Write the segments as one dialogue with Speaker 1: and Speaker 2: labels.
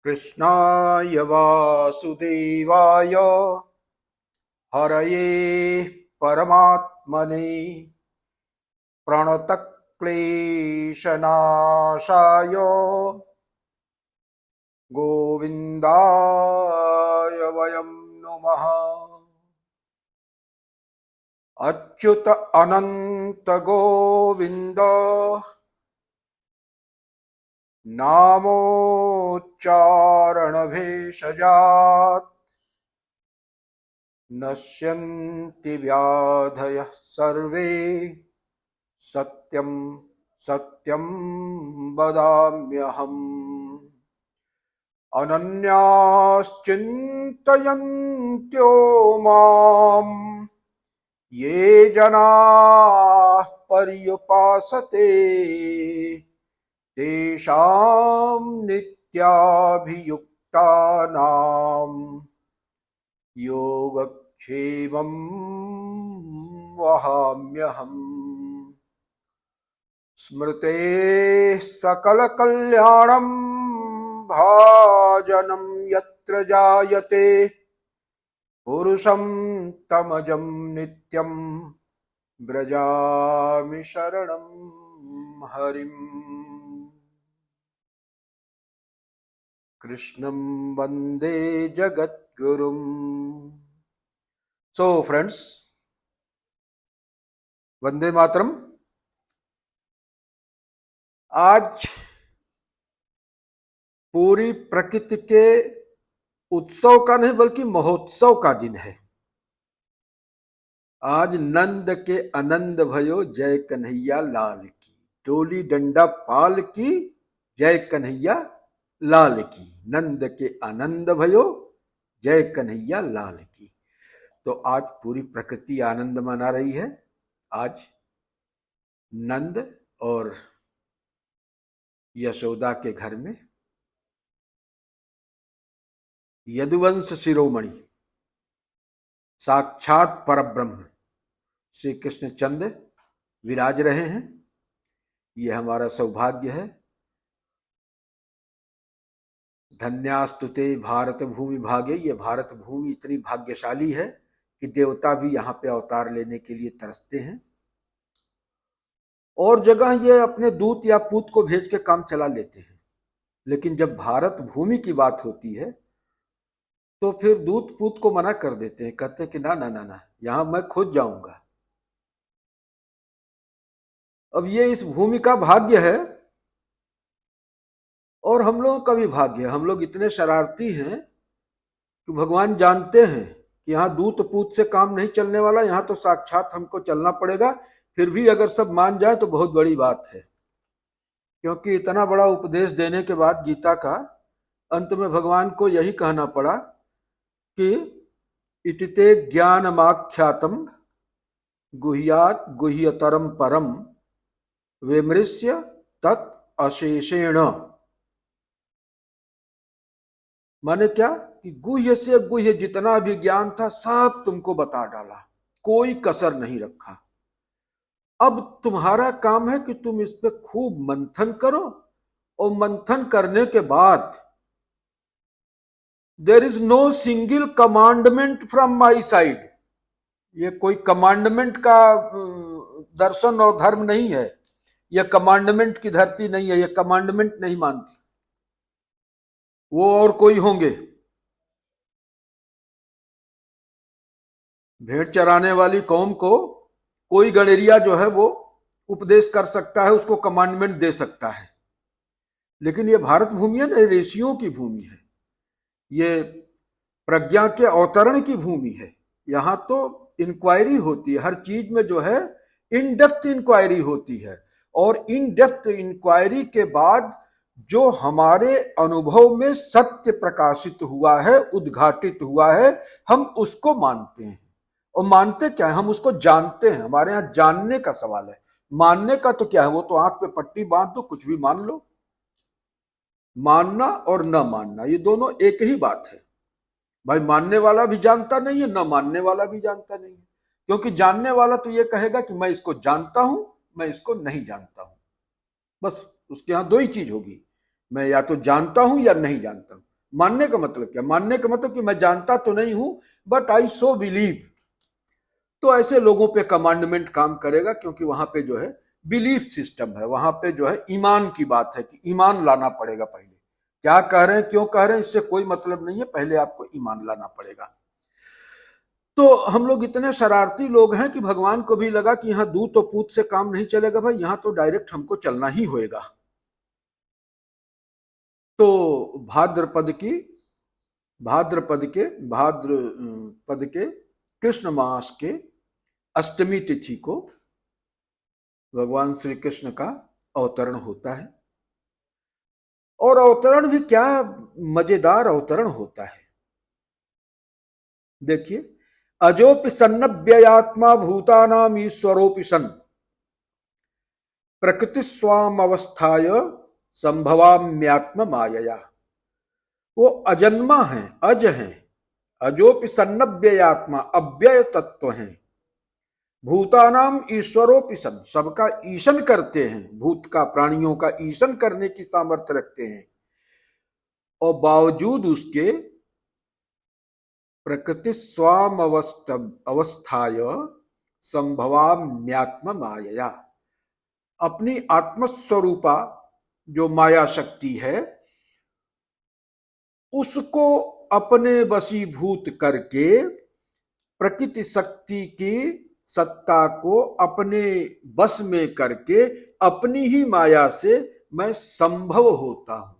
Speaker 1: कृष्णाय वासुदेवाय हरये परमात्मने प्रणतक्लेशनाशाय गोविन्दाय वयं नुमः। अच्युत अनंत गोविंद नामोच्चारण भेषजात् नश्यन्ति व्याधयः सर्वे सत्यं सत्यं वदाम्यहम्। अनन्याश्चिन्तयन्त्यो माम् ये जनाः पर्युपासते तेषां नित्याभियुक्तानां योगक्षेमं वहाम्यहम्। स्मृते सकलकल्याणं भाजनं यत्र जायते पुरुषं तमजं नित्यं व्रजामि शरणं हरिम्। कृष्णं वंदे जगद्गुरुम्। So friends, Vande Mataram. आज पूरी प्रकृति के उत्सव का नहीं बल्कि महोत्सव का दिन है। आज नंद के आनंद भयो जय कन्हैया लाल की, डोली डंडा पाल की जय कन्हैया लाल की, नंद के आनंद भयो जय कन्हैया लाल की। तो आज पूरी प्रकृति आनंद मना रही है। आज नंद और यशोदा के घर में यदुवंश शिरोमणि साक्षात परब्रह्म श्री कृष्ण चंद्र विराज रहे हैं। यह हमारा सौभाग्य है। धन्यास्तुते भारत भूमि भागे। ये भारत भूमि इतनी भाग्यशाली है कि देवता भी यहाँ पे अवतार लेने के लिए तरसते हैं, और जगह ये अपने दूत या पूत को भेज के काम चला लेते हैं। लेकिन जब भारत भूमि की बात होती है तो फिर दूत पूत को मना कर देते हैं, कहते हैं कि ना ना ना ना, यहां मैं खुद जाऊंगा। अब ये इस भूमि का भाग्य है और हम लोगों का भी भाग्य है। हम लोग इतने शरारती हैं कि भगवान जानते हैं कि यहाँ दूत पूत से काम नहीं चलने वाला, यहाँ तो साक्षात हमको चलना पड़ेगा। फिर भी अगर सब मान जाए तो बहुत बड़ी बात है, क्योंकि इतना बड़ा उपदेश देने के बाद गीता का अंत में भगवान को यही कहना पड़ा कि इतिते ज्ञानमाख्यातम गुह्यात गुह्यतरम परम विमृश्य तत् अशेषेण। माने क्या कि गुह्य से गुह्य जितना भी ज्ञान था सब तुमको बता डाला, कोई कसर नहीं रखा। अब तुम्हारा काम है कि तुम इस पे खूब मंथन करो, और मंथन करने के बाद there is no single commandment from my side. ये कोई कमांडमेंट का दर्शन और धर्म नहीं है। यह कमांडमेंट की धरती नहीं है। यह कमांडमेंट नहीं मानती, वो और कोई होंगे। भेड़ चराने वाली कौम को कोई गणेरिया जो है वो उपदेश कर सकता है, उसको कमांडमेंट दे सकता है। लेकिन ये भारत भूमि है ना, ऋषियों की भूमि है, ये प्रज्ञा के अवतरण की भूमि है। यहां तो इंक्वायरी होती है, हर चीज में जो है इन डेप्थ इंक्वायरी होती है, और इन डेप्थ इंक्वायरी के बाद जो हमारे अनुभव में सत्य प्रकाशित हुआ है, उद्घाटित हुआ है, हम उसको मानते हैं। और मानते क्या है, हम उसको जानते हैं। हमारे यहाँ जानने का सवाल है, मानने का तो क्या है, वो तो आंख पे पट्टी बांध दो, कुछ भी मान लो। मानना और न मानना ये दोनों एक ही बात है। भाई मानने वाला भी जानता नहीं है, न मानने वाला भी जानता नहीं है। क्योंकि जानने वाला तो ये कहेगा कि मैं इसको जानता हूं, मैं इसको नहीं जानता हूं। बस उसके यहां दो ही चीज होगी, मैं या तो जानता हूं या नहीं जानता हूं। मानने का मतलब क्या? मानने का मतलब कि मैं जानता तो नहीं हूं, बट आई सो बिलीव। तो ऐसे लोगों पे कमांडमेंट काम करेगा, क्योंकि वहां पे जो है बिलीफ सिस्टम है, वहां पे जो है ईमान की बात है कि ईमान लाना पड़ेगा पहले। क्या कह रहे हैं, क्यों कह रहे हैं, इससे कोई मतलब नहीं है, पहले आपको ईमान लाना पड़ेगा। तो हम लोग इतने शरारती लोग हैं कि भगवान को भी लगा कि यहां दूत और पूत से काम नहीं चलेगा भाई, यहां तो डायरेक्ट हमको चलना ही होएगा। तो भाद्रपद की भाद्रपद के कृष्ण मास के अष्टमी तिथि को भगवान श्री कृष्ण का अवतरण होता है। और अवतरण भी क्या मजेदार अवतरण होता है। देखिए, अजोपि सन्नव्ययात्मा भूतानाम ईश्वरोपि सन प्रकृति स्वाम अवस्थाय संभवाम्यात्म मायया। वो अजन्मा है, अज है, अजोपि सन्नव्ययात्मा, अव्यय तत्व हैं। भूतानाम ईश्वरोपि सन, सबका ईशन करते हैं, भूत का, प्राणियों का ईशन करने की सामर्थ्य रखते हैं। और बावजूद उसके प्रकृति स्वाम अवस्थाय संभवाम्यात्म मायया, अपनी आत्मस्वरूपा जो माया शक्ति है उसको अपने वशीभूत करके प्रकृति शक्ति की सत्ता को अपने बस में करके अपनी ही माया से मैं संभव होता हूं।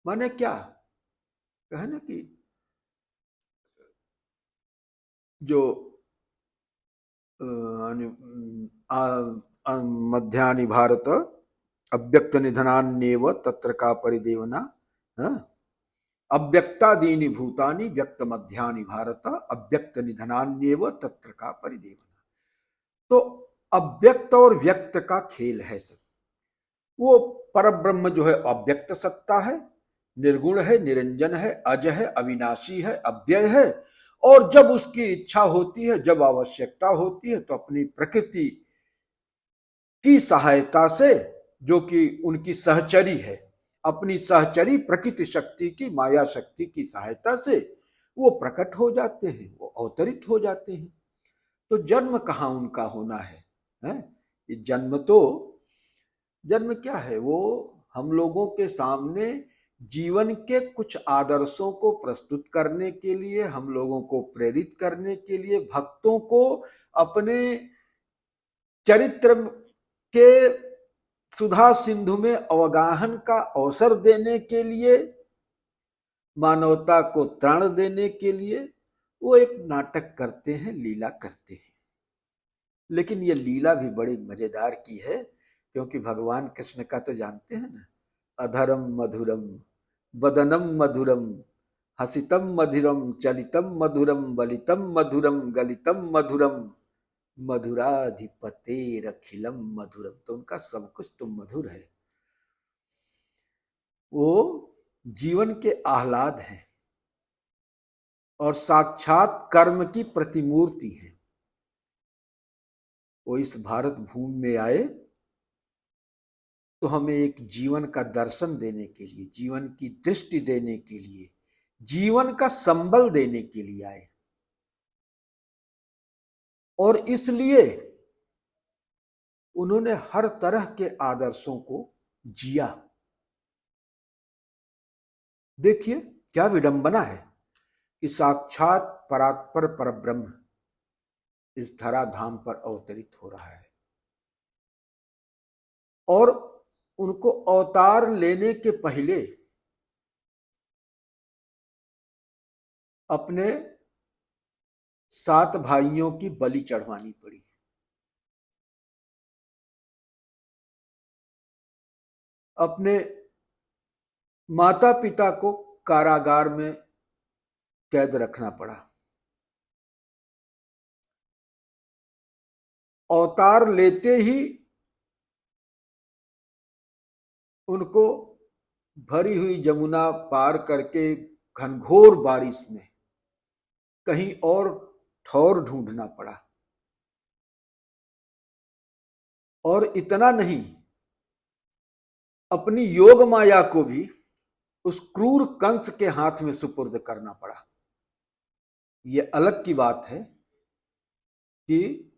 Speaker 1: माने क्या कहना कि जो मध्यानि भारत अव्यक्त निधनान्येव तत्र का परिदेवना, अव्यक्तादीनि भूतानि व्यक्त मध्यानि भारत अव्यक्त निधनान्येव तत्र का परिदेवना। तो अव्यक्त और व्यक्त का खेल है सब। वो परब्रह्म जो है अव्यक्त सत्ता है, निर्गुण है, निरंजन है, अज है, अविनाशी है, अव्यय है। और जब उसकी इच्छा होती है, जब आवश्यकता होती है, तो अपनी प्रकृति की सहायता से, जो कि उनकी सहचरी है, अपनी सहचरी प्रकृति शक्ति की, माया शक्ति की सहायता से वो प्रकट हो जाते हैं, वो अवतरित हो जाते हैं। तो जन्म कहाँ उनका होना है? ये जन्म क्या है? वो हम लोगों के सामने जीवन के कुछ आदर्शों को प्रस्तुत करने के लिए, हम लोगों को प्रेरित करने के लिए, भक्तों को अपने चरित्र के सुधा सिंधु में अवगाहन का अवसर देने के लिए, मानवता को त्राण देने के लिए वो एक नाटक करते हैं, लीला करते हैं। लेकिन ये लीला भी बड़ी मजेदार की है, क्योंकि भगवान कृष्ण का तो जानते हैं ना, अधरम मधुरम वदनम मधुरम हसितम मधुरम चलितम मधुरम बलितम मधुरम गलितम मधुरम मधुराधिपतेरखिलम मधुरम। तो उनका सब कुछ तो मधुर है। वो जीवन के आह्लाद हैं और साक्षात कर्म की प्रतिमूर्ति है। वो इस भारत भूमि में आए तो हमें एक जीवन का दर्शन देने के लिए, जीवन की दृष्टि देने के लिए, जीवन का संबल देने के लिए आए। और इसलिए उन्होंने हर तरह के आदर्शों को जिया। देखिए क्या विडंबना है कि साक्षात परात्पर परब्रह्म इस धराधाम पर अवतरित हो रहा है, और उनको अवतार लेने के पहले अपने 7 भाइयों की बलि चढ़वानी पड़ी। अपने माता पिता को कारागार में कैद रखना पड़ा। अवतार लेते ही उनको भरी हुई जमुना पार करके घनघोर बारिश में कहीं और ठौर ढूंढना पड़ा। और इतना नहीं, अपनी योग माया को भी उस क्रूर कंस के हाथ में सुपुर्द करना पड़ा। ये अलग की बात है कि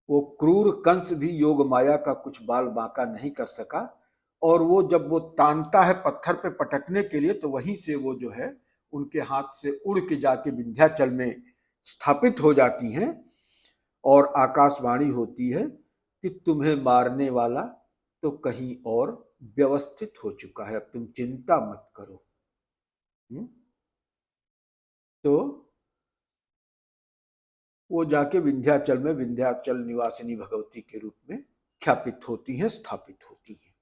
Speaker 1: वो क्रूर कंस भी योग माया का कुछ बाल बांका नहीं कर सका, और वो जब वो तानता है पत्थर पे पटकने के लिए, तो वहीं से वो जो है उनके हाथ से उड़ के जाके विंध्याचल में स्थापित हो जाती हैं, और आकाशवाणी होती है कि तुम्हें मारने वाला तो कहीं और व्यवस्थित हो चुका है, अब तुम चिंता मत करो। तो वो जाके विंध्याचल में विंध्याचल निवासिनी भगवती के रूप में ख्यापित होती हैं, स्थापित होती हैं।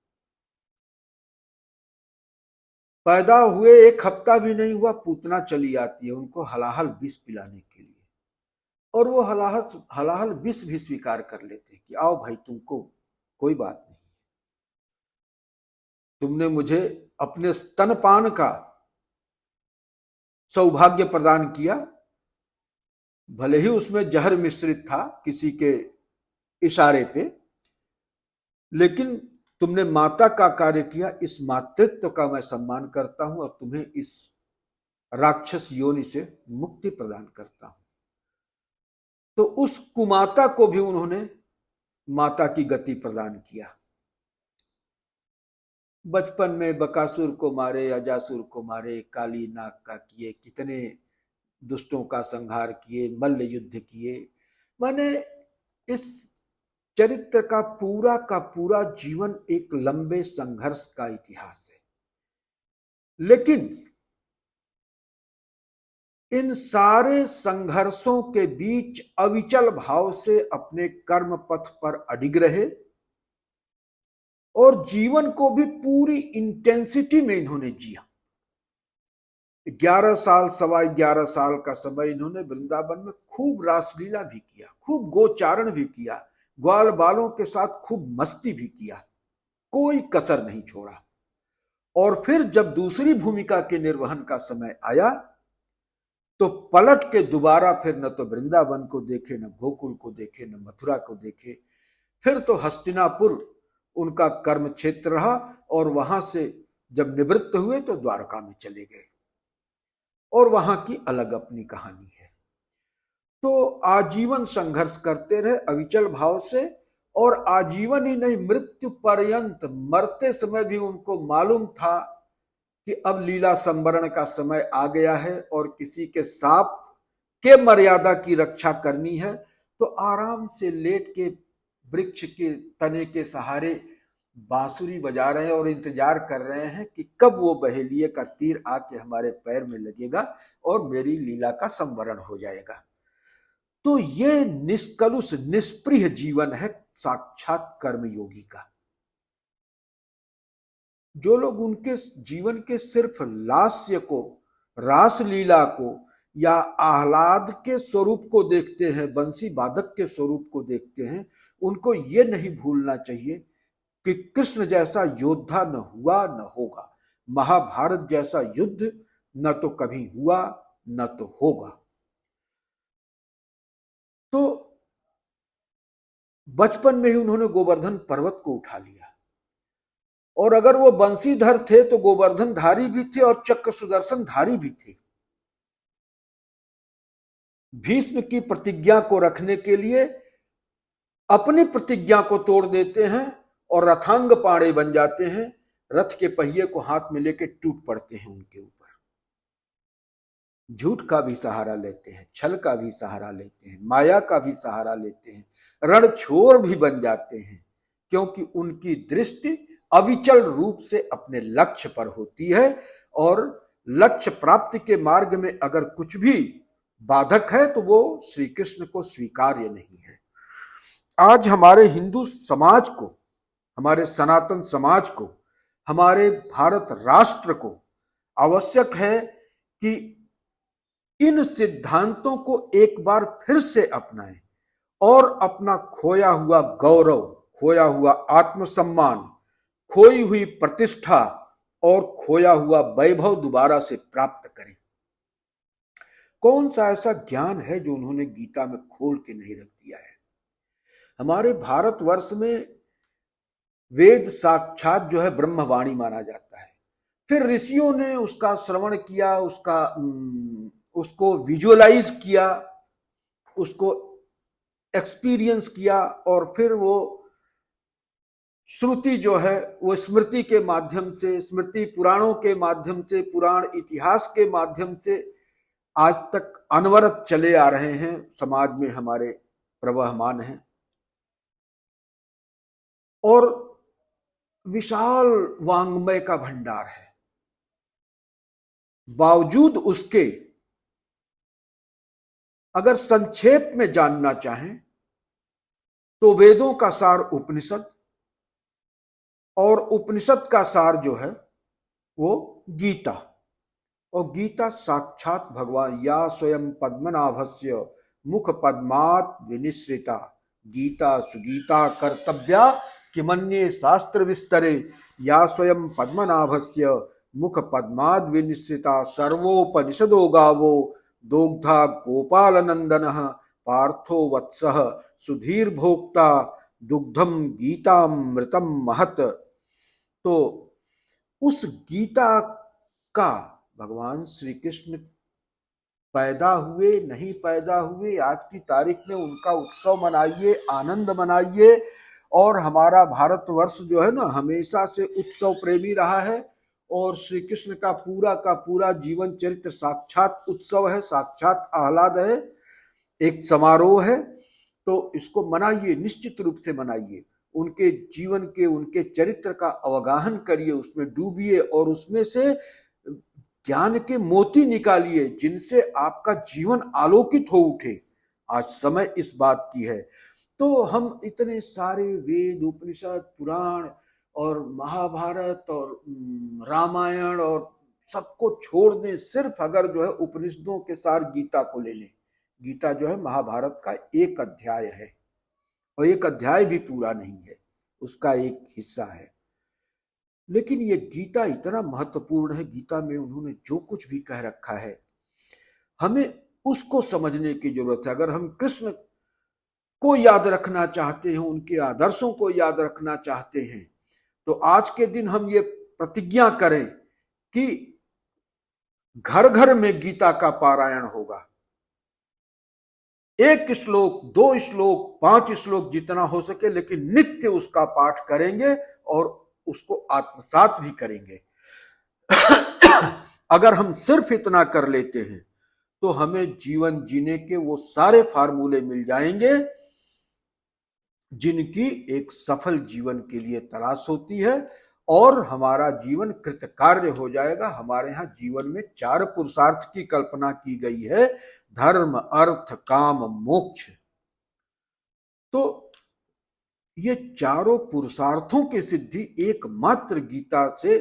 Speaker 1: पैदा हुए 1 हफ्ता भी नहीं हुआ, पूतना चली आती है उनको हलाहल विष पिलाने के लिए, और वो हलाहल विष भी स्वीकार कर लेते कि आओ भाई, तुमको कोई बात नहीं, तुमने मुझे अपने स्तनपान का सौभाग्य प्रदान किया, भले ही उसमें जहर मिश्रित था किसी के इशारे पे, लेकिन तुमने माता का कार्य किया, इस मातृत्व का मैं सम्मान करता हूं और तुम्हें इस राक्षस योनि से मुक्ति प्रदान करता हूं। तो उस कुमाता को भी उन्होंने माता की गति प्रदान किया। बचपन में बकासुर को मारे, अजासुर को मारे, काली नाग का किए, कितने दुष्टों का संहार किए, मल्ल युद्ध किए। माने इस चरित्र का पूरा जीवन एक लंबे संघर्ष का इतिहास है। लेकिन इन सारे संघर्षों के बीच अविचल भाव से अपने कर्म पथ पर अडिग रहे, और जीवन को भी पूरी इंटेंसिटी में इन्होंने जिया। 11 साल, 11.25 साल का समय इन्होंने वृंदावन में खूब रासलीला भी किया, खूब गोचारण भी किया, ग्वाल बालों के साथ खूब मस्ती भी किया, कोई कसर नहीं छोड़ा। और फिर जब दूसरी भूमिका के निर्वहन का समय आया, तो पलट के दोबारा फिर न तो वृंदावन को देखे, न गोकुल को देखे, न मथुरा को देखे, फिर तो हस्तिनापुर उनका कर्म क्षेत्र रहा, और वहां से जब निवृत्त हुए तो द्वारका में चले गए, और वहां की अलग अपनी कहानी है। तो आजीवन संघर्ष करते रहे अविचल भाव से, और आजीवन ही नहीं, मृत्यु पर्यंत, मरते समय भी उनको मालूम था कि अब लीला संवरण का समय आ गया है और किसी के साप के मर्यादा की रक्षा करनी है, तो आराम से लेट के वृक्ष के तने के सहारे बांसुरी बजा रहे हैं और इंतजार कर रहे हैं कि कब वो बहेलिये का तीर आके हमारे पैर में लगेगा और मेरी लीला का संवरण हो जाएगा। तो ये निष्कलुष निष्प्रिय जीवन है साक्षात कर्मयोगी का। जो लोग उनके जीवन के सिर्फ लास्य को, रासलीला को या आह्लाद के स्वरूप को देखते हैं, बंसी वादक के स्वरूप को देखते हैं, उनको ये नहीं भूलना चाहिए कि कृष्ण जैसा योद्धा न हुआ न होगा, महाभारत जैसा युद्ध न तो कभी हुआ न तो होगा। तो बचपन में ही उन्होंने गोवर्धन पर्वत को उठा लिया, और अगर वो बंसीधर थे तो गोवर्धन धारी भी थे और चक्र सुदर्शन धारी भी थे। भीष्म की प्रतिज्ञा को रखने के लिए अपनी प्रतिज्ञा को तोड़ देते हैं और रथांग पाड़े बन जाते हैं, रथ के पहिए को हाथ में लेके टूट पड़ते हैं उनके ऊपर। झूठ का भी सहारा लेते हैं, छल का भी सहारा लेते हैं, माया का भी सहारा लेते हैं, रणछोर भी बन जाते हैं, क्योंकि उनकी दृष्टि अविचल रूप से अपने लक्ष्य पर होती है, और लक्ष्य प्राप्ति के मार्ग में अगर कुछ भी बाधक है तो वो श्री कृष्ण को स्वीकार्य नहीं है। आज हमारे हिंदू समाज को, हमारे सनातन समाज को, हमारे भारत राष्ट्र को आवश्यक है कि इन सिद्धांतों को एक बार फिर से अपनाएं और अपना खोया हुआ गौरव, खोया हुआ आत्मसम्मान, खोई हुई प्रतिष्ठा और खोया हुआ वैभव दोबारा से प्राप्त करें। कौन सा ऐसा ज्ञान है जो उन्होंने गीता में खोल के नहीं रख दिया है? हमारे भारतवर्ष में वेद साक्षात जो है ब्रह्मवाणी माना जाता है। फिर ऋषियों ने उसका श्रवण किया, उसको विजुअलाइज किया, उसको एक्सपीरियंस किया, और फिर वो श्रुति जो है वो स्मृति के माध्यम से, स्मृति पुराणों के माध्यम से, पुराण इतिहास के माध्यम से आज तक अनवरत चले आ रहे हैं, समाज में हमारे प्रवहमान हैं। और विशाल वांग्मय का भंडार है। बावजूद उसके अगर संक्षेप में जानना चाहें तो वेदों का सार उपनिषद, और उपनिषद का सार जो है वो गीता, और गीता साक्षात भगवान, या स्वयं पद्मनाभस्य मुख पद्मात् विनिश्रिता गीता सुगीता कर्तव्या किमन्ये शास्त्र विस्तरे, या स्वयं पद्मनाभस्य मुख पद्माद् विनिश्रिता सर्वोपनिषदो गावो दोग्धा गोपाल नंदन पार्थो वत्सः सुधीर भोक्ता दुग्धम गीतामृतम महत। तो उस गीता का भगवान श्री कृष्ण पैदा हुए नहीं पैदा हुए, आज की तारीख में उनका उत्सव मनाइए, आनंद मनाइए। और हमारा भारतवर्ष जो है ना, हमेशा से उत्सव प्रेमी रहा है, और श्री कृष्ण का पूरा जीवन चरित्र साक्षात उत्सव है, साक्षात आह्लाद है, एक समारोह है। तो इसको मनाइए, निश्चित रूप से मनाइए, उनके जीवन के, उनके चरित्र का अवगाहन करिए, उसमें डूबिए, और उसमें से ज्ञान के मोती निकालिए जिनसे आपका जीवन आलोकित हो उठे। आज समय इस बात की है। तो हम इतने सारे वेद, उपनिषद, पुराण और महाभारत और रामायण और सबको छोड़ दें, सिर्फ अगर जो है उपनिषदों के सार गीता को ले लें। गीता जो है महाभारत का एक अध्याय है, और एक अध्याय भी पूरा नहीं है, उसका एक हिस्सा है। लेकिन ये गीता इतना महत्वपूर्ण है, गीता में उन्होंने जो कुछ भी कह रखा है, हमें उसको समझने की जरूरत है। अगर हम कृष्ण को याद रखना चाहते हैं, उनके आदर्शों को याद रखना चाहते हैं, तो आज के दिन हम ये प्रतिज्ञा करें कि घर घर में गीता का पारायण होगा। 1 श्लोक, 2 श्लोक, 5 श्लोक, जितना हो सके, लेकिन नित्य उसका पाठ करेंगे और उसको आत्मसात भी करेंगे। अगर हम सिर्फ इतना कर लेते हैं तो हमें जीवन जीने के वो सारे फार्मूले मिल जाएंगे जिनकी एक सफल जीवन के लिए तलाश होती है, और हमारा जीवन कृतकार्य हो जाएगा। हमारे यहाँ जीवन में 4 पुरुषार्थ की कल्पना की गई है, धर्म, अर्थ, काम, मोक्ष। तो ये चारों पुरुषार्थों की सिद्धि एकमात्र गीता से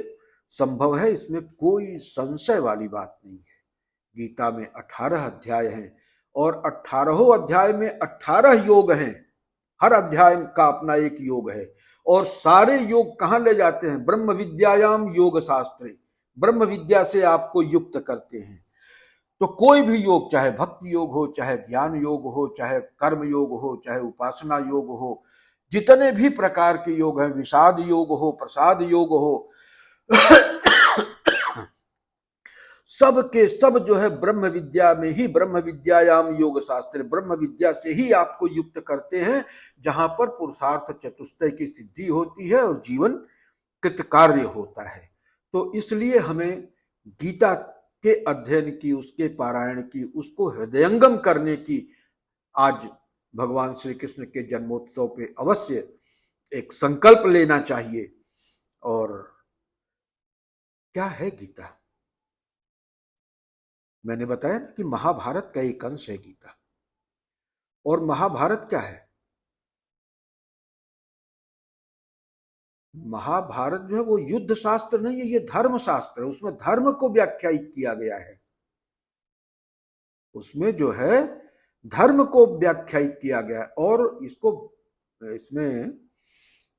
Speaker 1: संभव है, इसमें कोई संशय वाली बात नहीं है। गीता में 18 अध्याय हैं, और 18 अध्याय में 18 योग हैं। हर अध्याय का अपना एक योग है, और सारे योग कहाँ ले जाते हैं? ब्रह्म विद्यायाम योग शास्त्रे, ब्रह्म विद्या से आपको युक्त करते हैं। तो कोई भी योग, चाहे भक्ति योग हो, चाहे ज्ञान योग हो, चाहे कर्म योग हो, चाहे उपासना योग हो, जितने भी प्रकार के योग हैं, विषाद योग हो, प्रसाद योग हो, सब के सब जो है ब्रह्म विद्या में ही, ब्रह्म विद्यायाम योग शास्त्र, ब्रह्म विद्या से ही आपको युक्त करते हैं, जहां पर पुरुषार्थ चतुष्टय की सिद्धि होती है और जीवन कृतकार्य होता है। तो इसलिए हमें गीता के अध्ययन की, उसके पारायण की, उसको हृदयंगम करने की आज भगवान श्री कृष्ण के जन्मोत्सव पे अवश्य एक संकल्प लेना चाहिए। और क्या है गीता? मैंने बताया ना कि महाभारत का एक अंश है गीता। और महाभारत क्या है? महाभारत जो है वो युद्ध शास्त्र नहीं है, ये धर्म शास्त्र है। उसमें धर्म को व्याख्यायित किया गया है, उसमें जो है धर्म को व्याख्यायित किया गया है। और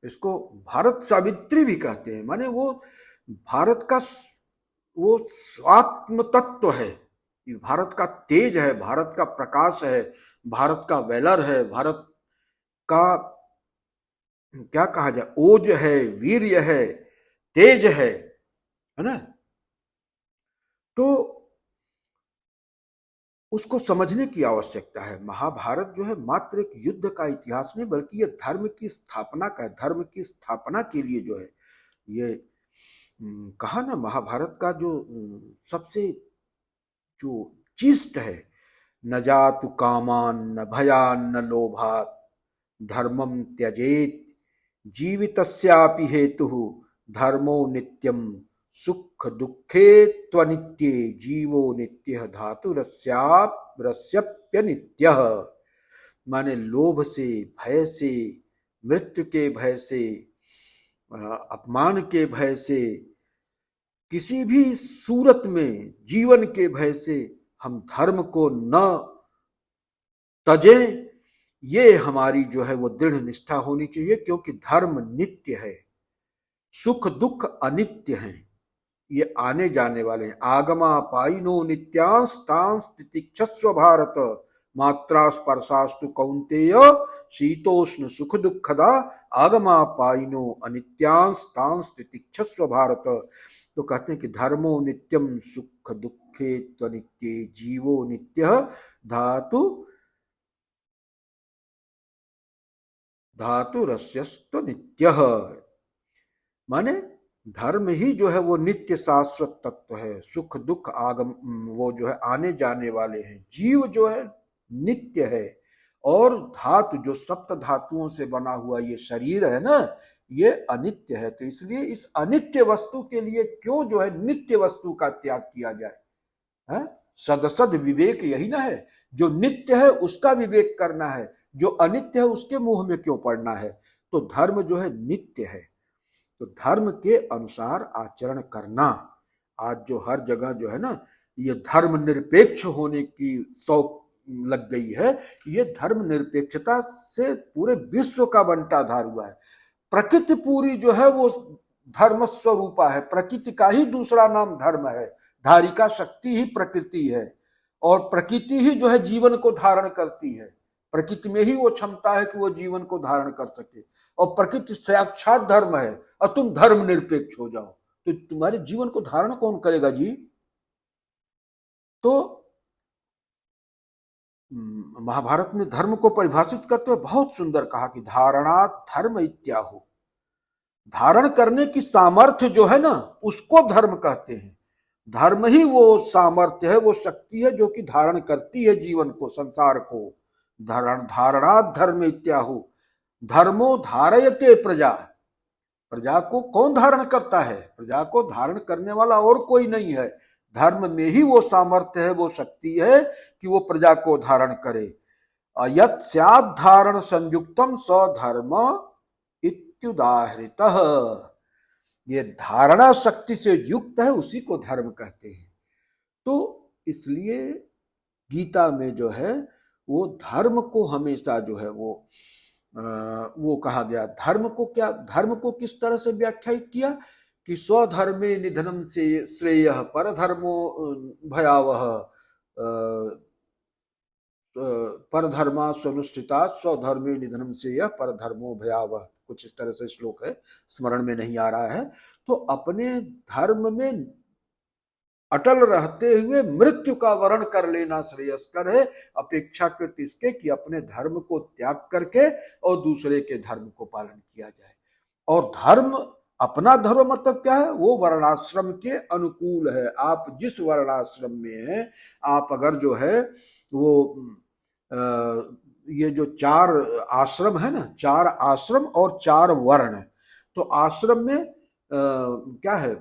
Speaker 1: इसको भारत सावित्री भी कहते हैं, माने वो भारत का वो स्वात्म तत्व है, भारत का तेज है, भारत का प्रकाश है, भारत का वैलर है, भारत का क्या कहा जाए, ओज है, वीर्य है, तेज है ना। तो उसको समझने की आवश्यकता है। महाभारत जो है मात्र एक युद्ध का इतिहास नहीं, बल्कि ये धर्म की स्थापना का, धर्म की स्थापना के लिए जो है ये कहा ना, महाभारत का जो सबसे जो चीस्ट है, न जातु कामान न भयान न लोभात धर्मम त्यजेत जीवितस्यापि हेतु धर्मो नित्यम सुख दुखे त्वनित्ये जीवो नित्य धातुरस्याप्य नित्यः। माने लोभ से, भय से, मृत्यु के भय से, अपमान के भय से, किसी भी सूरत में जीवन के भय से हम धर्म को न तजें, ये हमारी जो है वो दृढ़ निष्ठा होनी चाहिए, क्योंकि धर्म नित्य है, सुख दुख अनित्य हैं, ये आने जाने वाले हैं। आगमा पाइनो नित्यांश तांस तितिक्षस्व भारत मात्रा स्पर्शास्तु कौंतेय शीतोष्ण सुख दुखदा आगमा पाइनो अनित्यांश तांस तितिक्षस्व भारत। तो कहते हैं कि धर्मो नित्यम सुख दुखे त्वनित्ये जीवो नित्य धातुरस्यस्तु नित्यः। माने धर्म ही जो है वो नित्य शाश्वत तत्व है, सुख दुख आगम वो जो है आने जाने वाले हैं, जीव जो है नित्य है, और धातु जो सप्त धातुओं से बना हुआ ये शरीर है ना, ये अनित्य है। तो इसलिए इस अनित्य वस्तु के लिए क्यों जो है नित्य वस्तु का त्याग किया जाए, है? सदसद विवेक यही ना है, जो नित्य है उसका विवेक करना है, जो अनित्य है उसके मुंह में क्यों पड़ना है। तो धर्म जो है नित्य है, तो धर्म के अनुसार आचरण करना। आज जो हर जगह जो है ना ये धर्म निरपेक्ष होने की शौक लग गई है, ये धर्म निरपेक्षता से पूरे विश्व का बंटाधार हुआ है। प्रकृति पूरी जो है वो धर्म स्वरूपा है, प्रकृति का ही दूसरा नाम धर्म है, धारिका शक्ति ही प्रकृति है, और प्रकृति ही जो है जीवन को धारण करती है, प्रकृति में ही वो क्षमता है कि वो जीवन को धारण कर सके, और प्रकृति साक्षात धर्म है, और तुम धर्म निरपेक्ष हो जाओ तो तुम्हारे जीवन को धारण कौन करेगा जी। तो महाभारत में धर्म को परिभाषित करते हुए बहुत सुंदर कहा कि धारणा धर्म इत्याहु, धारण करने की सामर्थ्य जो है ना उसको धर्म कहते हैं। धर्म ही वो सामर्थ्य है, वो शक्ति है जो कि धारण करती है जीवन को, संसार को। धारणा धर्म इत्याहु, धर्मो धारयते प्रजा, प्रजा को कौन धारण करता है, प्रजा को धारण करने वाला और कोई नहीं है, धर्म में ही वो सामर्थ्य है, वो शक्ति है कि वो प्रजा को धारण करे। यत् स्यात् धारण संयुक्तम स धर्म इत्युदाहृतः, ये धारणा शक्ति से युक्त है उसी को धर्म कहते हैं। तो इसलिए गीता में जो है वो धर्म को हमेशा जो है वो कहा गया। धर्म को क्या, धर्म को किस तरह से व्याख्यायित किया कि स्वधर्मे निधनम से श्रेयः परधर्मो भयावह, परधर्मा स्वनुष्ठिता स्वधर्मे निधनम से यह परधर्मो भयावह, कुछ इस तरह से श्लोक है, स्मरण में नहीं आ रहा है। तो अपने धर्म में अटल रहते हुए मृत्यु का वरण कर लेना श्रेयस्कर है, अपेक्षाकृत इसके कि अपने धर्म को त्याग करके और दूसरे के धर्म को पालन किया जाए। और धर्म, अपना धर्म मतलब क्या है, वो वर्णाश्रम के अनुकूल है। आप जिस वर्णाश्रम में हैं, आप अगर जो है वो ये जो 4 आश्रम है ना, 4 आश्रम और 4 वर्ण, तो आश्रम में क्या है,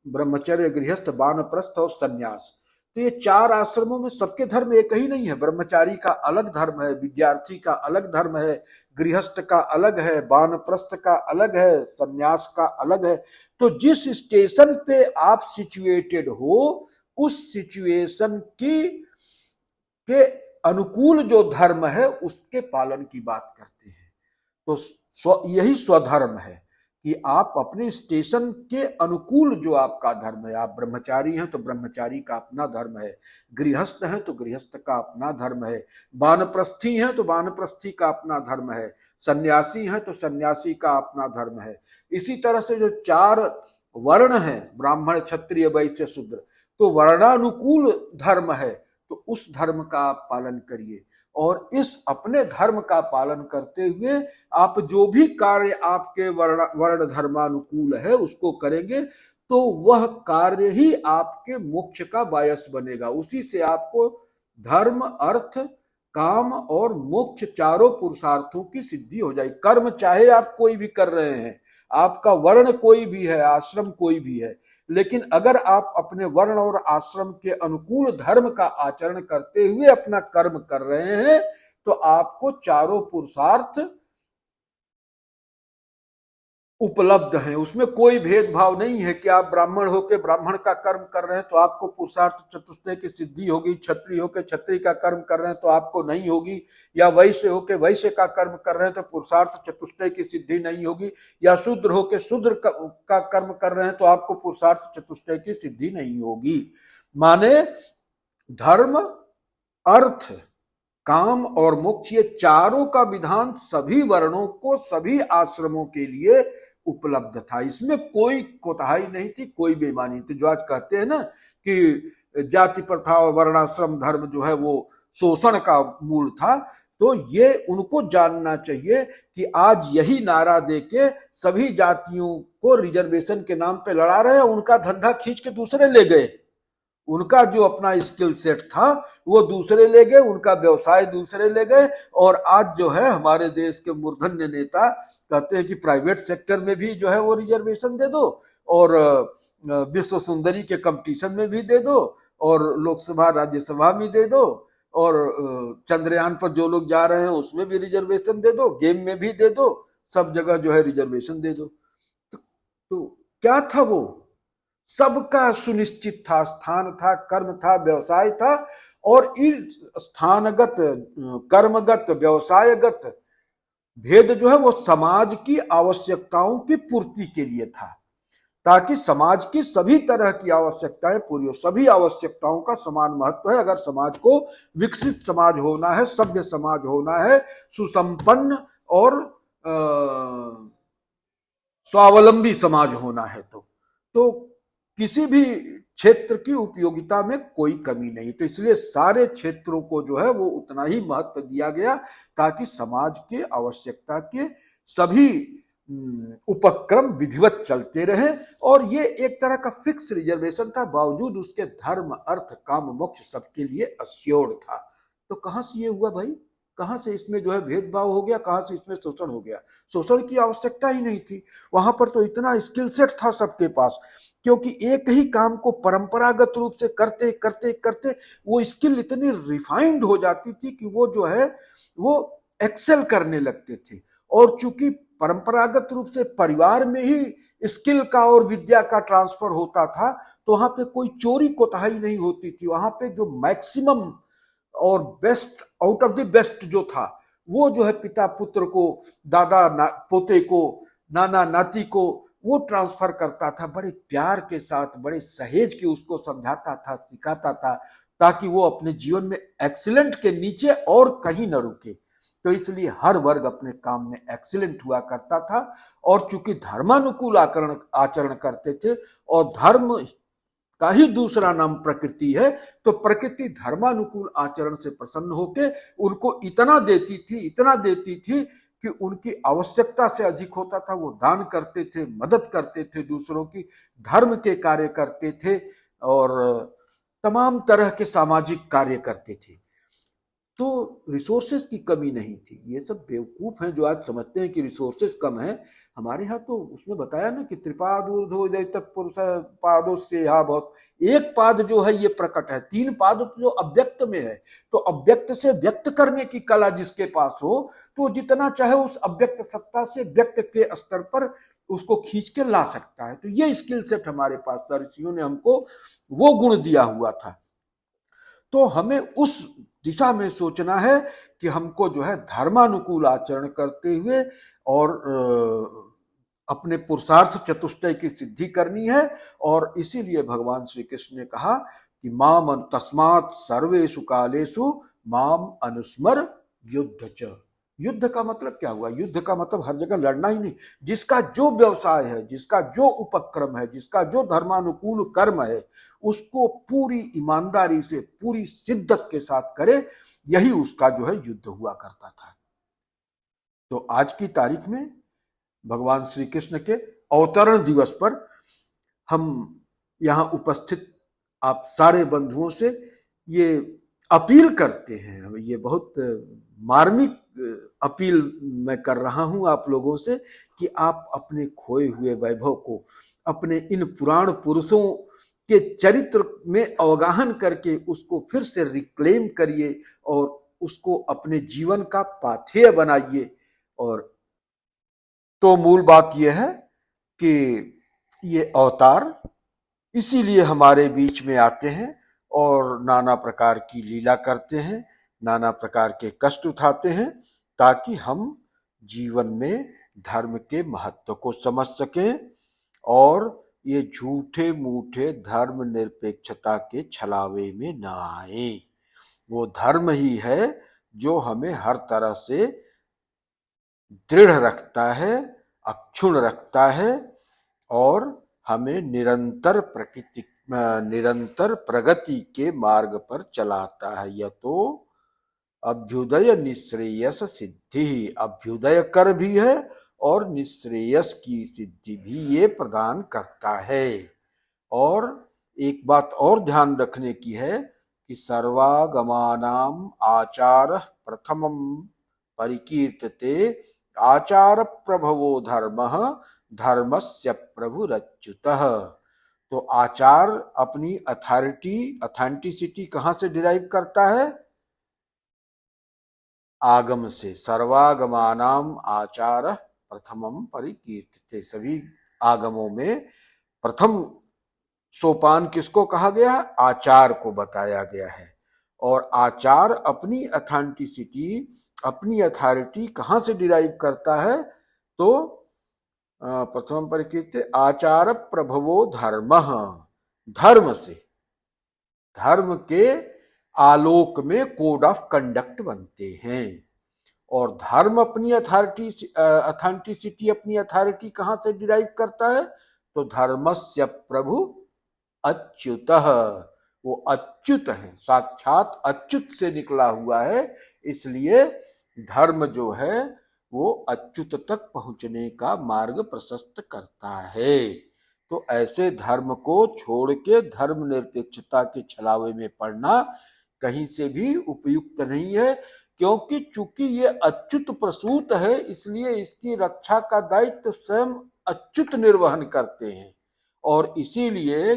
Speaker 1: ब्रह्मचर्य, गृहस्थ, वानप्रस्थ और सन्यास। तो ये 4 आश्रमों में सबके धर्म एक ही नहीं है। ब्रह्मचारी का अलग धर्म है, विद्यार्थी का अलग धर्म है, गृहस्थ का अलग है, वानप्रस्थ का अलग है, सन्यास का अलग है। तो जिस स्टेशन पे आप सिचुएटेड हो, उस सिचुएशन के अनुकूल जो धर्म है उसके पालन की बात करते हैं। तो यही स्वधर्म है कि आप अपने स्टेशन के अनुकूल जो आपका धर्म है, आप ब्रह्मचारी हैं तो ब्रह्मचारी का अपना धर्म है, गृहस्थ हैं तो गृहस्थ का अपना धर्म है, वानप्रस्थी हैं तो वानप्रस्थी का अपना धर्म है, सन्यासी हैं तो सन्यासी का अपना धर्म है। इसी तरह से जो 4 वर्ण हैं, ब्राह्मण, क्षत्रिय, वैश्य, शूद्र, तो वर्णानुकूल धर्म है तो उस धर्म का आप पालन करिए, और इस अपने धर्म का पालन करते हुए आप जो भी कार्य आपके वर्ण धर्मानुकूल है उसको करेंगे तो वह कार्य ही आपके मोक्ष का बायस बनेगा। उसी से आपको धर्म, अर्थ, काम और मोक्ष चारों पुरुषार्थों की सिद्धि हो जाएगी। कर्म चाहे आप कोई भी कर रहे हैं, आपका वर्ण कोई भी है, आश्रम कोई भी है, लेकिन अगर आप अपने वर्ण और आश्रम के अनुकूल धर्म का आचरण करते हुए अपना कर्म कर रहे हैं तो आपको चारों पुरुषार्थ उपलब्ध हैं। उसमें कोई भेदभाव नहीं है कि आप ब्राह्मण होकर ब्राह्मण का कर्म कर रहे हैं तो आपको पुरुषार्थ चतुष्टय की सिद्धि होगी, क्षत्रिय होकर क्षत्रिय का कर्म कर रहे हैं तो आपको नहीं होगी, या वैश्य होकर वैश्य का कर्म कर रहे हैं तो पुरुषार्थ चतुष्टय की सिद्धि नहीं होगी, या शूद्र होकर शूद्र का कर्म कर रहे हैं तो आपको पुरुषार्थ चतुष्टय की सिद्धि नहीं होगी। माने धर्म, अर्थ, काम और मोक्ष ये चारों का विधान सभी वर्णों को, सभी आश्रमों के लिए उपलब्ध था। इसमें कोई कोताही नहीं थी, कोई बेईमानी थी। जो आज कहते हैं ना कि जाति प्रथा और वर्णाश्रम धर्म जो है वो शोषण का मूल था, तो ये उनको जानना चाहिए कि आज यही नारा देके सभी जातियों को रिजर्वेशन के नाम पे लड़ा रहे हैं, उनका धंधा खींच के दूसरे ले गए। उनका जो अपना स्किल सेट था वो दूसरे ले गए, उनका व्यवसाय दूसरे ले गए, और आज जो है हमारे देश के मूर्धन्य नेता कहते हैं कि प्राइवेट सेक्टर में भी जो है वो रिजर्वेशन दे दो, और विश्व सुंदरी के कंपटीशन में भी दे दो, और लोकसभा राज्यसभा में दे दो, और चंद्रयान पर जो लोग जा रहे हैं उसमें भी रिजर्वेशन दे दो, गेम में भी दे दो, सब जगह जो है रिजर्वेशन दे दो। तो क्या था वो? सबका सुनिश्चित था, स्थान था, कर्म था, व्यवसाय था, और इस स्थानगत, कर्मगत, व्यवसायगत भेद जो है वो समाज की आवश्यकताओं की पूर्ति के लिए था, ताकि समाज की सभी तरह की आवश्यकताएं पूरी हो। सभी आवश्यकताओं का समान महत्व है। अगर समाज को विकसित समाज होना है, सभ्य समाज होना है, सुसंपन्न और स्वावलंबी समाज होना है तो किसी भी क्षेत्र की उपयोगिता में कोई कमी नहीं। तो इसलिए सारे क्षेत्रों को जो है वो उतना ही महत्व दिया गया ताकि समाज के आवश्यकता के सभी उपक्रम विधिवत चलते रहे, और ये एक तरह का फिक्स रिजर्वेशन था, बावजूद उसके धर्म, अर्थ, काम, मोक्ष सबके लिए अश्योर्ड था। तो कहां से ये हुआ भाई? कहां से इसमें जो है भेदभाव हो गया? कहां से इसमें शोषण हो गया? शोषण की आवश्यकता ही नहीं थी। वहां पर तो इतना स्किल सेट था सबके पास, क्योंकि एक ही काम को परंपरागत रूप से करते करते करते वो स्किल इतनी रिफाइंड हो जाती थी कि वो जो है वो एक्सेल करने लगते थे। और चूंकि परंपरागत रूप से परिवार में ही स्किल का और विद्या का ट्रांसफर होता था, तो वहां पे कोई चोरी कोताही नहीं होती थी। वहां पे जो मैक्सिमम और best, out of the best जो था, वो जो है पिता पुत्र को, दादा पोते को, नाना नाती को वो ट्रांसफर करता था। बड़े प्यार के साथ, बड़े सहेज के उसको समझाता था, सिखाता था, ताकि वो अपने जीवन में एक्सीलेंट के नीचे और कहीं न रुके। तो इसलिए हर वर्ग अपने काम में एक्सीलेंट हुआ करता था। और चूंकि धर्मानुकूल आचरण करते थे, और धर्म का ही दूसरा नाम प्रकृति है, तो प्रकृति धर्मानुकूल आचरण से प्रसन्न होकर उनको इतना देती थी कि उनकी आवश्यकता से अधिक होता था। वो दान करते थे, मदद करते थे दूसरों की, धर्म के कार्य करते थे, और तमाम तरह के सामाजिक कार्य करते थे। तो रिसोर्सेस की कमी नहीं थी। ये सब बेवकूफ हैं जो आज समझते हैं कि रिसोर्सेस कम है। हमारे यहाँ तो उसने बताया ना कि त्रिपादो तत्पुरुष पादों से यहाँ बहुत, एक पाद जो है ये प्रकट है, 3 पाद जो अव्यक्त में है। तो अव्यक्त से व्यक्त करने की कला जिसके पास हो, तो जितना चाहे उस अव्यक्त सत्ता से व्यक्त के स्तर पर उसको खींच के ला सकता है। तो ये स्किल सेट हमारे पास था, ऋषियों ने हमको वो गुण दिया हुआ था। तो हमें उस दिशा में सोचना है कि हमको जो है धर्मानुकूल आचरण करते हुए और अपने पुरुषार्थ चतुष्टय की सिद्धि करनी है। और इसीलिए भगवान श्री कृष्ण ने कहा कि माम तस्मात् सर्वेषु कालेषु माम अनुस्मर युद्ध च। युद्ध का मतलब क्या हुआ? युद्ध का मतलब हर जगह लड़ना ही नहीं। जिसका जो व्यवसाय है, जिसका जो उपक्रम है, जिसका जो धर्मानुकूल कर्म है, उसको पूरी ईमानदारी से, पूरी शिद्दत के साथ करे, यही उसका जो है युद्ध हुआ करता था। तो आज की तारीख में भगवान श्री कृष्ण के अवतरण दिवस पर हम यहाँ उपस्थित आप सारे बंधुओं से ये अपील करते हैं, ये बहुत मार्मिक अपील मैं कर रहा हूं आप लोगों से कि आप अपने खोए हुए वैभव को अपने इन पुराण पुरुषों के चरित्र में अवगाहन करके उसको फिर से रिक्लेम करिए और उसको अपने जीवन का पाथेय बनाइए। और तो मूल बात यह है कि ये अवतार इसीलिए हमारे बीच में आते हैं और नाना प्रकार की लीला करते हैं, नाना प्रकार के कष्ट उठाते हैं, ताकि हम जीवन में धर्म के महत्व को समझ सकें और ये झूठे मूठे धर्म निरपेक्षता के छलावे में न आए। वो धर्म ही है जो हमें हर तरह से दृढ़ रखता है, अक्षुण्ण रखता है और हमें निरंतर प्रगति के मार्ग पर चलाता है। यह तो अभ्युदय निश्रेयस सिद्धि, अभ्युदय कर भी है और निश्रेयस की सिद्धि भी ये प्रदान करता है। और एक बात और ध्यान रखने की है कि सर्वागमानाम आचार प्रथमम परिकीर्तते आचार प्रभवो धर्मः धर्मस्य प्रभुरच्युतः। तो आचार अपनी अथेंटिसिटी कहां से डिराइव करता है? आगम से। सर्वागमानाम आचार प्रथमम परिकीर्तते, सभी आगमों में प्रथम सोपान किसको कहा गया? आचार को बताया गया है। और आचार अपनी अथेंटिसिटी, अपनी अथॉरिटी कहां से डिराइव करता है? तो प्रथम परिकीर्ते आचार प्रभवो धर्म, धर्म से, धर्म के आलोक में कोड ऑफ कंडक्ट बनते हैं। और धर्म अपनी अथेंटिसिटी, अपनी अथॉरिटी कहां से डिराइव करता है? तो धर्मस्य प्रभु अच्युतः, वो अच्युत है, साक्षात अच्युत से निकला हुआ है, इसलिए धर्म जो है वो अच्युत तक पहुंचने का मार्ग प्रशस्त करता है। तो ऐसे धर्म को छोड़ के धर्म निरपेक्षता के छलावे में पड़ना कहीं से भी उपयुक्त नहीं है, क्योंकि चूंकि ये अच्युत प्रसूत है, इसलिए इसकी रक्षा का दायित्व स्वयं अच्युत निर्वहन करते हैं। और इसीलिए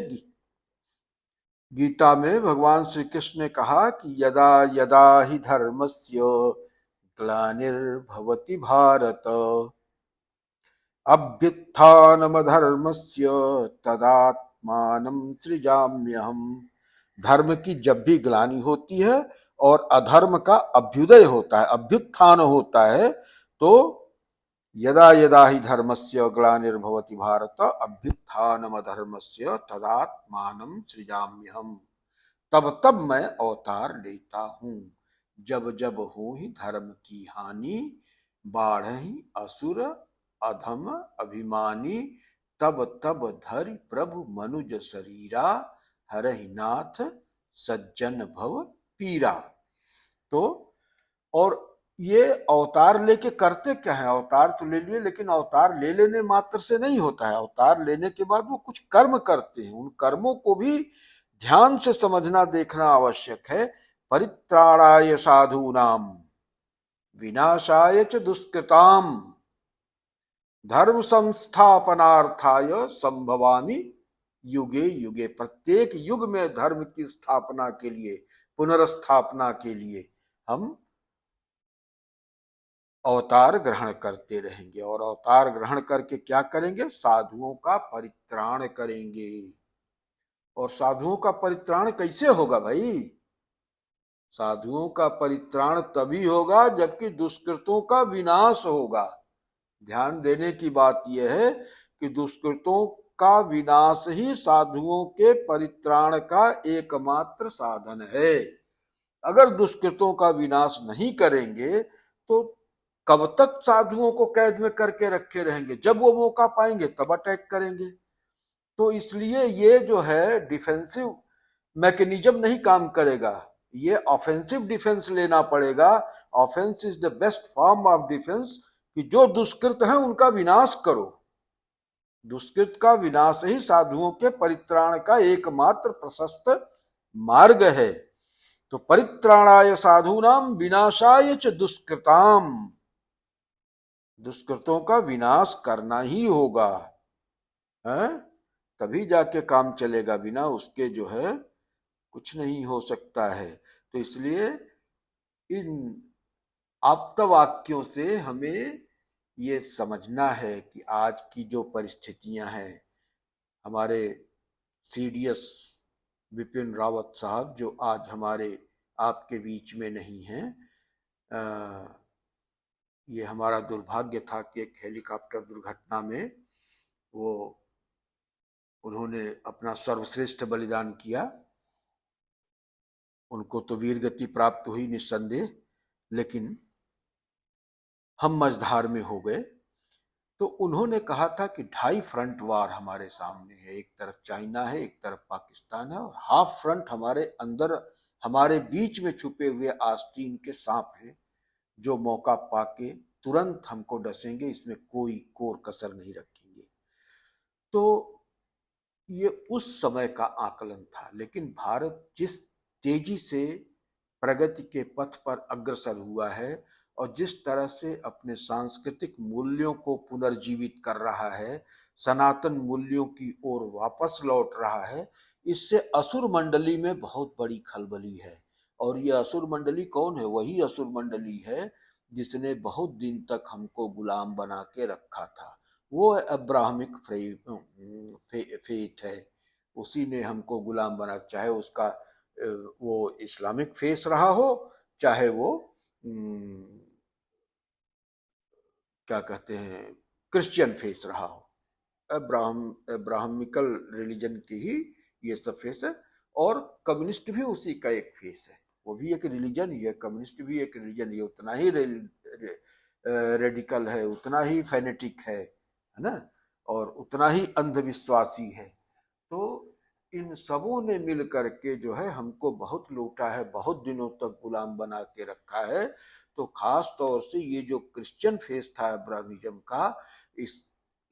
Speaker 1: गीता में भगवान श्री कृष्ण ने कहा कि यदा यदा ही धर्मस्य ग्लानिर्भवति भारत अभ्युत्थानमधर्मस्य तदात्मानं सृजाम्यहम्। धर्म की जब भी ग्लानि होती है और अधर्म का अभ्युदय होता है, अभ्युत्थान होता है, तो यदा यदा ही धर्मस्य ग्लानिर्भवति भारत अभ्युत्थानमधर्मस्य तदात्मानं सृजाम्यहम्। तब तब मैं अवतार लेता हूं, जब जब हो ही धर्म की हानि, बाढ़हि असुर अधम अभिमानी, तब तब धरि प्रभु मनुज शरीरा, हरहि नाथ सज्जन भव पीरा। तो और ये अवतार लेके करते क्या है? अवतार तो ले लिए, लेकिन अवतार ले लेने मात्र से नहीं होता है। अवतार लेने के बाद वो कुछ कर्म करते हैं, उन कर्मों को भी ध्यान से समझना, देखना आवश्यक है। परित्राणाय साधूनाम विनाशाय च दुष्कृताम धर्म संस्थापनार्थाय संभवामि युगे युगे। प्रत्येक युग में धर्म की स्थापना के लिए, पुनर्स्थापना के लिए हम अवतार ग्रहण करते रहेंगे। और अवतार ग्रहण करके क्या करेंगे? साधुओं का परित्राण करेंगे। और साधुओं का परित्राण कैसे होगा भाई? साधुओं का परित्राण तभी होगा जबकि दुष्कृतों का विनाश होगा। ध्यान देने की बात यह है कि दुष्कृतों का विनाश ही साधुओं के परित्राण का एकमात्र साधन है। अगर दुष्कृतों का विनाश नहीं करेंगे तो कब तक साधुओं को कैद में करके रखे रहेंगे? जब वो मौका पाएंगे तब अटैक करेंगे। तो इसलिए ये जो है डिफेंसिव मैकेनिज्म नहीं काम करेगा, ये ऑफेंसिव डिफेंस लेना पड़ेगा। Offence is the best form of defence, कि जो दुष्कृत है उनका विनाश करो। दुष्कृत का विनाश ही साधुओं के परित्राण का एकमात्र प्रशस्त मार्ग है। तो परित्राणाय साधूनाम विनाशाय च दुष्कृताम, दुष्कृतों का विनाश करना ही होगा, है? तभी जाके काम चलेगा, बिना उसके जो है कुछ नहीं हो सकता है। तो इसलिए इन आप्तवाक्यों से हमें ये समझना है कि आज की जो परिस्थितियां हैं, हमारे सीडीएस विपिन रावत साहब जो आज हमारे आपके बीच में नहीं हैं, ये हमारा दुर्भाग्य था कि एक हेलीकॉप्टर दुर्घटना में वो उन्होंने अपना सर्वश्रेष्ठ बलिदान किया। उनको तो वीर गति प्राप्त हुई निस्संदेह, लेकिन हम मझधार में हो गए। तो उन्होंने कहा था कि 2.5 फ्रंट वार हमारे सामने है, एक तरफ चाइना है, एक तरफ पाकिस्तान है, और हाफ फ्रंट हमारे अंदर, हमारे बीच में छुपे हुए आस्तीन के सांप है, जो मौका पाके तुरंत हमको डसेंगे, इसमें कोई कोर कसर नहीं रखेंगे। तो ये उस समय का आकलन था। लेकिन भारत जिस तेजी से प्रगति के पथ पर अग्रसर हुआ है और जिस तरह से अपने सांस्कृतिक मूल्यों को पुनर्जीवित कर रहा है, सनातन मूल्यों की ओर वापस लौट रहा है, इससे असुर मंडली में बहुत बड़ी खलबली है। और ये असुर मंडली कौन है? वही असुर मंडली है जिसने बहुत दिन तक हमको गुलाम बना के रखा था। वो अब्राहमिक फेथ है, उसी ने हमको गुलाम बना, चाहे उसका वो इस्लामिक फेस रहा हो, चाहे वो क्या कहते हैं क्रिश्चियन फेस रहा हो। अब्राहमिकल रिलीजन की ही ये सब फेस है। और कम्युनिस्ट भी उसी का एक फेस है, वो भी एक रिलीजन ही है, कम्युनिस्ट भी एक रिलीजन ही, उतना ही रेडिकल है, उतना ही फेनेटिक है ना, और उतना ही अंधविश्वासी है। तो इन सबों ने मिल करके जो है हमको बहुत लूटा है, बहुत दिनों तक गुलाम बना के रखा है। तो खास तौर से ये जो क्रिश्चियन फेस था अब्राहमिज्म का,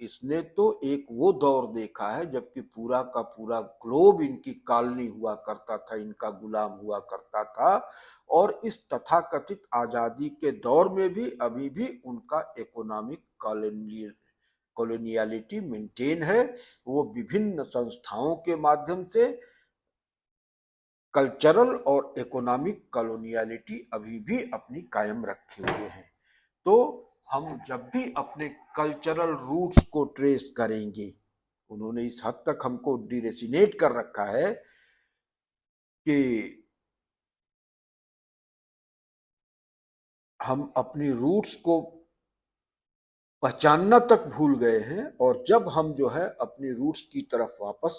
Speaker 1: इसने तो एक वो दौर देखा है जबकि पूरा का पूरा ग्लोब इनकी कॉलोनी हुआ करता था, इनका गुलाम हुआ करता था। और इस तथाकथित आजादी के दौर में भी अभी भी उनका इकोनॉमिक कॉलोनियलिटी मेंटेन है। वो विभिन्न संस्थाओं के माध्यम से कल्चरल और इकोनॉमिक कॉलोनियलिटी अभी भी अपनी कायम रखे हुए हैं। तो हम जब भी अपने कल्चरल रूट्स को ट्रेस करेंगे, उन्होंने इस हद तक हमको डिरेसिनेट कर रखा है कि हम अपनी रूट्स को पहचानना तक भूल गए हैं। और जब हम जो है अपनी रूट्स की तरफ वापस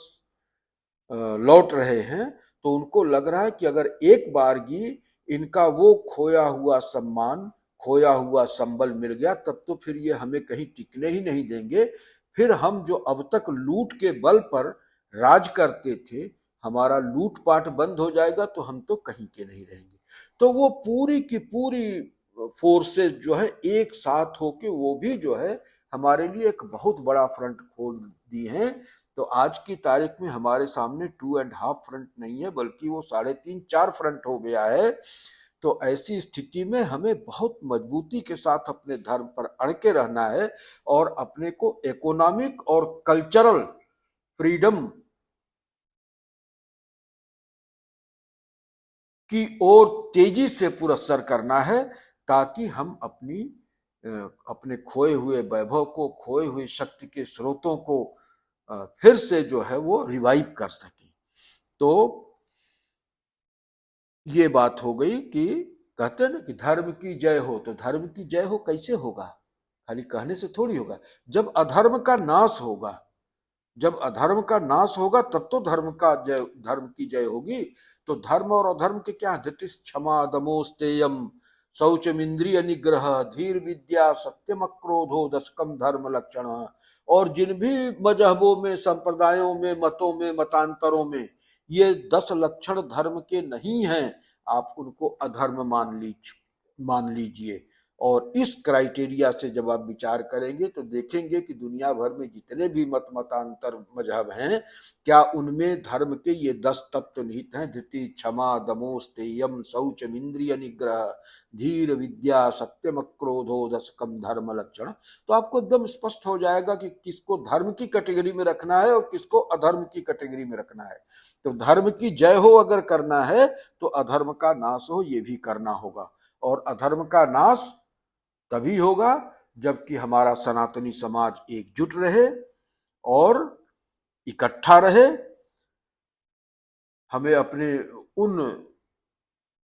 Speaker 1: लौट रहे हैं तो उनको लग रहा है कि अगर एक बारगी इनका वो खोया हुआ सम्मान, खोया हुआ संबल मिल गया, तब तो फिर ये हमें कहीं टिकने ही नहीं देंगे। फिर हम जो अब तक लूट के बल पर राज करते थे, हमारा लूटपाट बंद हो जाएगा तो हम तो कहीं के नहीं रहेंगे। तो वो पूरी की पूरी फोर्सेस जो है एक साथ होके वो भी जो है हमारे लिए एक बहुत बड़ा फ्रंट खोल दी हैं। तो आज की तारीख में हमारे सामने 2.5 फ्रंट नहीं है, बल्कि वो 3.5-4 फ्रंट हो गया है। तो ऐसी स्थिति में हमें बहुत मजबूती के साथ अपने धर्म पर अड़ के रहना है और अपने को इकोनॉमिक और कल्चरल फ्रीडम की ओर तेजी से पुरस्कार करना है, ताकि हम अपने खोए हुए वैभव को, खोए हुए शक्ति के स्रोतों को फिर से जो है वो रिवाइव कर सके। तो ये बात हो गई कि कहते हैं ना कि धर्म की जय हो। तो धर्म की जय हो कैसे होगा? खाली कहने से थोड़ी होगा। जब अधर्म का नाश होगा, जब अधर्म का नाश होगा तब तो धर्म की जय होगी। तो धर्म और अधर्म के क्या? धृतिस् क्षमा दमोस्तेयम शौचमिंद्रिय निग्रह धीर विद्या सत्यम क्रोधो दशकम धर्म लक्षण। और जिन भी मजहबों में, संप्रदायों में, मतों में, मतांतरों में ये 10 लक्षण धर्म के नहीं हैं, आप उनको अधर्म मान लीजिए। और इस क्राइटेरिया से जब आप विचार करेंगे तो देखेंगे कि दुनिया भर में जितने भी मतांतर मजहब हैं, क्या उनमें धर्म के ये 10 तत्व निहित हैं? धृति, क्षमा, दमो, स्तेयम, शौचम, इंद्रिय निग्रह, धीर, विद्या, सत्यम, क्रोधो, दशकम धर्म लक्षण। तो आपको एकदम स्पष्ट हो जाएगा कि किसको धर्म की कैटेगरी में रखना है और किसको अधर्म की कैटेगरी में रखना है। तो धर्म की जय हो अगर करना है तो अधर्म का नाश हो ये भी करना होगा। और अधर्म का नाश तभी होगा जबकि हमारा सनातनी समाज एकजुट रहे और इकट्ठा रहे। हमें अपने उन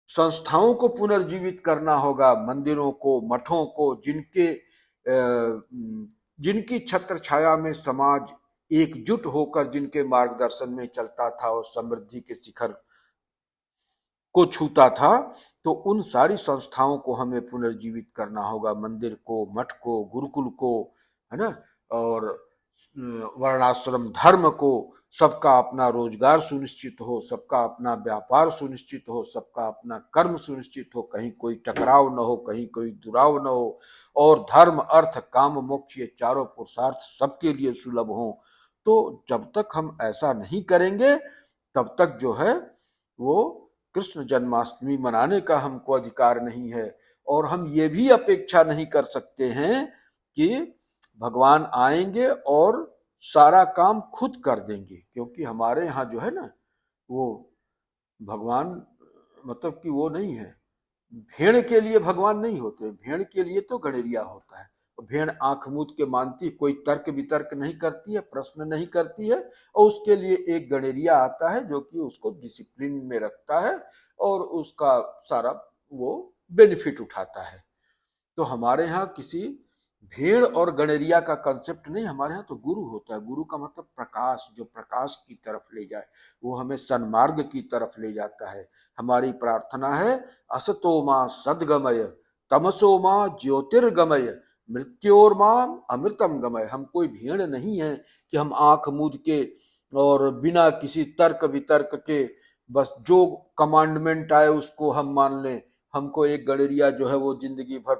Speaker 1: संस्थाओं को पुनर्जीवित करना होगा, मंदिरों को, मठों को, जिनकी छत्र छाया में समाज एकजुट होकर जिनके मार्गदर्शन में चलता था और समृद्धि के शिखर को छूता था। तो उन सारी संस्थाओं को हमें पुनर्जीवित करना होगा, मंदिर को, मठ को, गुरुकुल को, है ना, और वर्णाश्रम धर्म को। सबका अपना रोजगार सुनिश्चित हो, सबका अपना व्यापार सुनिश्चित हो, सबका अपना कर्म सुनिश्चित हो, कहीं कोई टकराव न हो, कहीं कोई दुराव न हो, और धर्म, अर्थ, काम, मोक्ष ये चारों पुरुषार्थ सबके लिए सुलभ हो। तो जब तक हम ऐसा नहीं करेंगे तब तक जो है वो कृष्ण जन्माष्टमी मनाने का हमको अधिकार नहीं है। और हम ये भी अपेक्षा नहीं कर सकते हैं कि भगवान आएंगे और सारा काम खुद कर देंगे, क्योंकि हमारे यहाँ जो है ना वो भगवान मतलब कि वो नहीं है। भेड़ के लिए भगवान नहीं होते, भेड़ के लिए तो गणेरिया होता है। भेड़ आंख मूंद के मानती, कोई तर्क वितर्क नहीं करती है, प्रश्न नहीं करती है, और उसके लिए एक गणेरिया आता है जो कि उसको डिसिप्लिन में रखता है और उसका सारा वो बेनिफिट उठाता है। तो हमारे यहाँ किसी भेड़ और गणेरिया का कंसेप्ट नहीं, हमारे यहाँ तो गुरु होता है। गुरु का मतलब प्रकाश, जो प्रकाश की तरफ ले जाए, वो हमें सन्मार्ग की तरफ ले जाता है। हमारी प्रार्थना है असतो मां सद्गमय तमसो मां ज्योतिर्गमय मृत्योर्माम अमृतम गमय। हम कोई भेड़ नहीं है कि हम आंख मूंद के और बिना किसी तर्क वितर्क के बस जो कमांडमेंट आए उसको हम मान लें। हमको एक गणेरिया जो है वो जिंदगी भर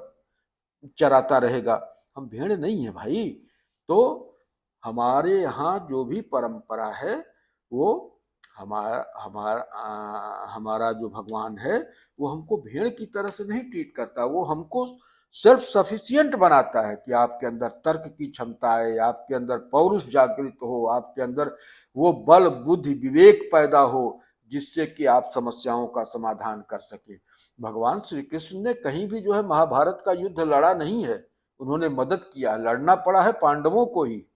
Speaker 1: चराता रहेगा, हम भेड़ नहीं है भाई। तो हमारे यहाँ जो भी परंपरा है वो हमारा जो भगवान है वो हमको भेड़ की तरह से नहीं ट्रीट करता। वो हमको सेल्फ सफिशिएंट बनाता है कि आपके अंदर तर्क की क्षमता है, आपके अंदर पौरुष जागृत हो, आपके अंदर वो बल, बुद्धि, विवेक पैदा हो जिससे कि आप समस्याओं का समाधान कर सके। भगवान श्री कृष्ण ने कहीं भी जो है महाभारत का युद्ध लड़ा नहीं है, उन्होंने मदद किया, लड़ना पड़ा है पांडवों को ही।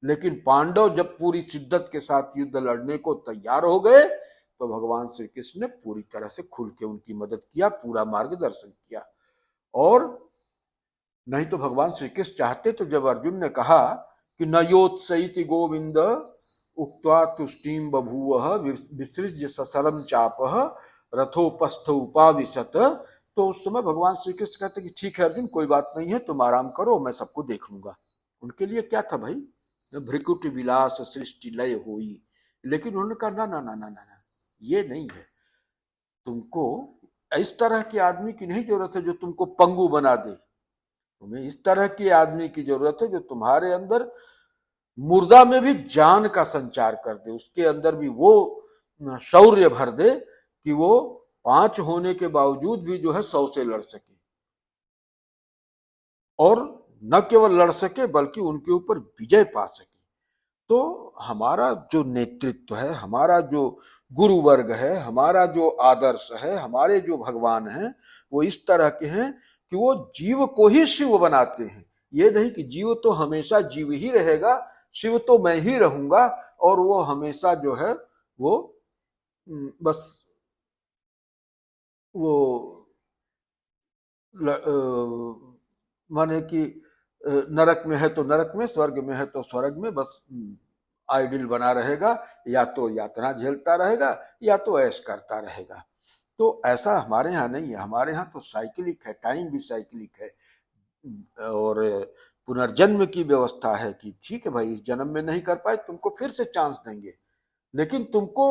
Speaker 1: लेकिन पांडव जब पूरी शिद्दत के साथ युद्ध लड़ने को तैयार हो गए तो भगवान श्री कृष्ण ने पूरी तरह से खुल के उनकी मदद किया, पूरा मार्गदर्शन किया। और नहीं तो भगवान श्री कृष्ण चाहते तो जब अर्जुन ने कहा कि न योत्सइति गोविंद उक्त्वा तुष्टिम बभूव विसृज्य ससलम चापः रथोपस्थ उपाविशत, तो उस समय भगवान श्री कृष्ण कहते कि ठीक है अर्जुन, कोई बात नहीं है, तुम आराम करो, मैं सबको देख लूंगा। उनके लिए क्या था भाई, भ्रिकुट विलास सृष्टि लय हुई। लेकिन उन्होंने कहा ना ना ना ना ना, ये नहीं है। तुमको इस तरह के आदमी की नहीं जरूरत है जो तुमको पंगु बना दे। तुम्हें इस तरह के आदमी की जरूरत है जो तुम्हारे अंदर मुर्दा में भी जान का संचार कर दे, उसके अंदर भी वो शौर्य भर दे कि वो 5 होने के बावजूद भी जो है 100 से लड़ सके, और न केवल लड़ सके बल्कि उनके ऊपर विजय पा सके। तो हमारा जो नेतृत्व है, हमारा जो गुरु वर्ग है, हमारा जो आदर्श है, हमारे जो भगवान हैं वो इस तरह के हैं कि वो जीव को ही शिव बनाते हैं। ये नहीं कि जीव तो हमेशा जीव ही रहेगा, शिव तो मैं ही रहूंगा, और वो हमेशा जो है वो बस वो माने कि नरक में है तो नरक में, स्वर्ग में है तो स्वर्ग में, बस आइडियल बना रहेगा, या तो यातना झेलता रहेगा या तो ऐश करता रहेगा। तो ऐसा हमारे यहाँ नहीं है, हमारे यहाँ तो साइक्लिक है, टाइम भी साइक्लिक है। और पुनर्जन्म की व्यवस्था है कि ठीक है भाई, इस जन्म में नहीं कर पाए, तुमको फिर से चांस देंगे, लेकिन तुमको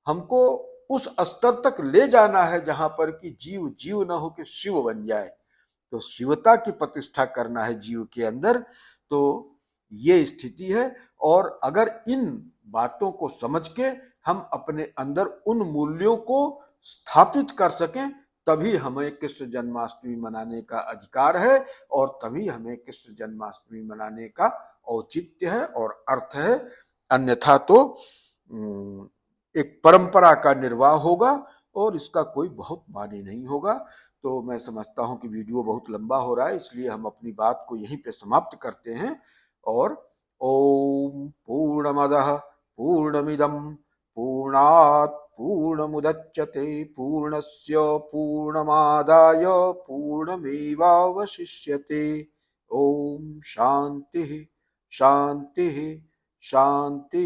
Speaker 1: हमको उस स्तर तक ले जाना है जहां पर कि जीव जीव ना हो के शिव बन जाए। तो शिवता की प्रतिष्ठा करना है जीव के अंदर। तो ये स्थिति है। और अगर इन बातों को समझ के हम अपने अंदर उन मूल्यों को स्थापित कर सकें, तभी हमें कृष्ण जन्माष्टमी मनाने का अधिकार है, और तभी हमें कृष्ण जन्माष्टमी मनाने का औचित्य है और अर्थ है। अन्यथा तो एक परंपरा का निर्वाह होगा और इसका कोई बहुत माने नहीं होगा। तो मैं समझता हूं कि वीडियो बहुत लंबा हो रहा है, इसलिए हम अपनी बात को यहीं पे समाप्त करते हैं। और ओम पूर्णमदः पूर्णमिदं पूर्णात् पूर्णमुदच्यते पूर्णस्य पूर्णमादाय पूर्णमेवावशिष्यते। ओम शांति शांति शांति।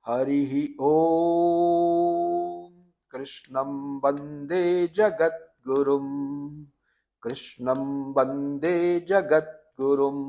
Speaker 1: हरिः ओम। कृष्णं वन्दे जगद्गुरुं, कृष्णं वन्दे जगद्गुरुं।